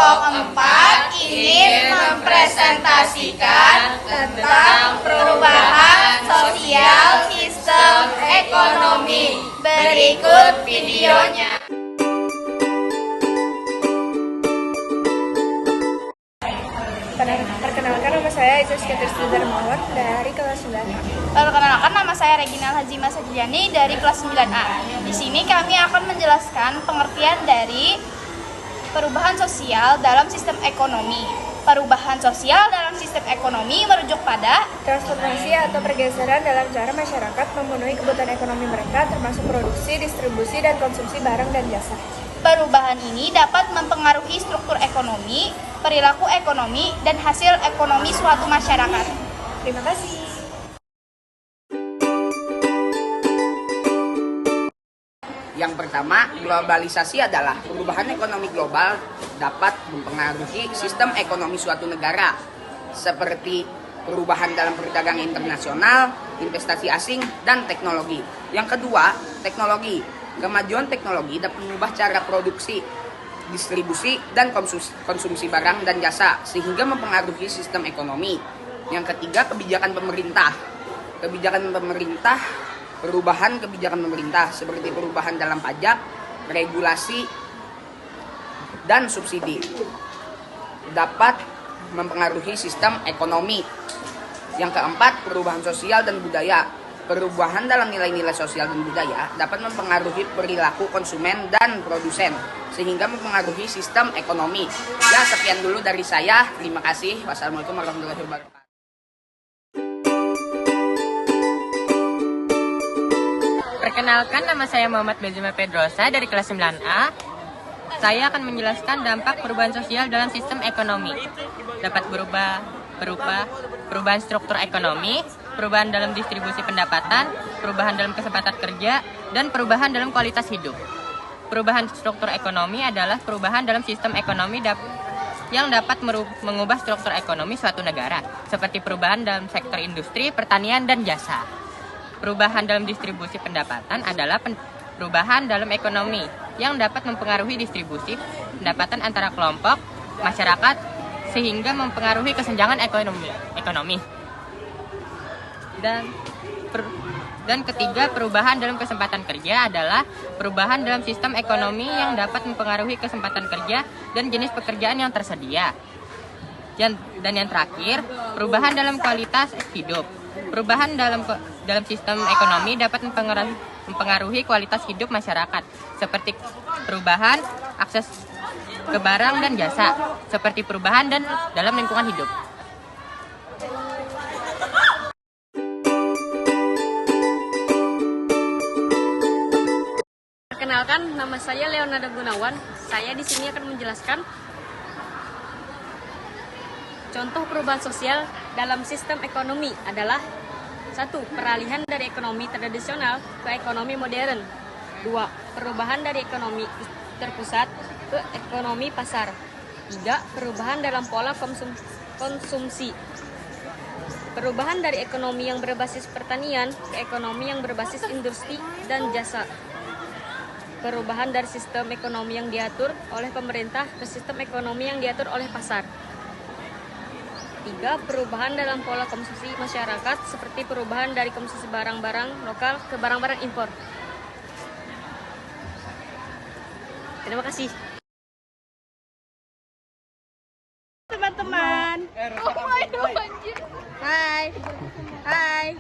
Kelompok 4 ingin mempresentasikan tentang perubahan sosial sistem ekonomi. Berikut videonya. Perkenalkan, nama saya Isis Ketristy Darmawan dari kelas 9A. Perkenalkan, nama saya Regina Hazimah Sajjani dari kelas 9A. Di sini kami akan menjelaskan pengertian dari perubahan sosial dalam sistem ekonomi. Perubahan sosial dalam sistem ekonomi merujuk pada Transformasi atau pergeseran dalam cara masyarakat memenuhi kebutuhan ekonomi mereka, termasuk produksi, distribusi, dan konsumsi barang dan jasa. perubahan ini dapat mempengaruhi struktur ekonomi, perilaku ekonomi, dan hasil ekonomi suatu masyarakat. Terima kasih. Yang pertama, globalisasi adalah perubahan ekonomi global dapat mempengaruhi sistem ekonomi suatu negara, seperti perubahan dalam perdagangan internasional, investasi asing, dan teknologi. Yang kedua, teknologi. Kemajuan teknologi dapat mengubah cara produksi, distribusi, dan konsumsi barang dan jasa, sehingga mempengaruhi sistem ekonomi. Yang ketiga, kebijakan pemerintah. Perubahan kebijakan pemerintah seperti perubahan dalam pajak, regulasi, dan subsidi dapat mempengaruhi sistem ekonomi. Yang keempat, perubahan sosial dan budaya. Perubahan dalam nilai-nilai sosial dan budaya dapat mempengaruhi perilaku konsumen dan produsen, sehingga mempengaruhi sistem ekonomi. Ya, sekian dulu dari saya. Terima kasih. Wassalamualaikum warahmatullahi wabarakatuh. Perkenalkan, nama saya Muhammad Benzema Pedrosa dari kelas 9A. Saya akan menjelaskan dampak perubahan sosial dalam sistem ekonomi. Dapat berupa perubahan struktur ekonomi, perubahan dalam distribusi pendapatan, perubahan dalam kesempatan kerja, dan perubahan dalam kualitas hidup. Perubahan struktur ekonomi adalah perubahan dalam sistem ekonomi yang dapat mengubah struktur ekonomi suatu negara, seperti perubahan dalam sektor industri, pertanian, dan jasa. Perubahan dalam distribusi pendapatan adalah perubahan dalam ekonomi yang dapat mempengaruhi distribusi pendapatan antara kelompok masyarakat sehingga mempengaruhi kesenjangan ekonomi. Dan ketiga, perubahan dalam kesempatan kerja adalah perubahan dalam sistem ekonomi yang dapat mempengaruhi kesempatan kerja dan jenis pekerjaan yang tersedia. Dan yang terakhir, perubahan dalam kualitas hidup. Perubahan dalam sistem ekonomi dapat mempengaruhi kualitas hidup masyarakat, seperti perubahan akses ke barang dan jasa, seperti perubahan dan dalam lingkungan hidup. Perkenalkan, nama saya Leonardo Gunawan. Saya di sini akan menjelaskan contoh perubahan sosial dalam sistem ekonomi adalah 1. Peralihan dari ekonomi tradisional ke ekonomi modern. 2. Perubahan dari ekonomi terpusat ke ekonomi pasar. 3. Perubahan dalam pola konsumsi. Perubahan dari ekonomi yang berbasis pertanian ke ekonomi yang berbasis industri dan jasa. Perubahan dari sistem ekonomi yang diatur oleh pemerintah ke sistem ekonomi yang diatur oleh pasar. 3. Perubahan dalam pola konsumsi masyarakat seperti perubahan dari konsumsi barang-barang lokal ke barang-barang impor. Terima kasih. Teman-teman. Hai. Hai.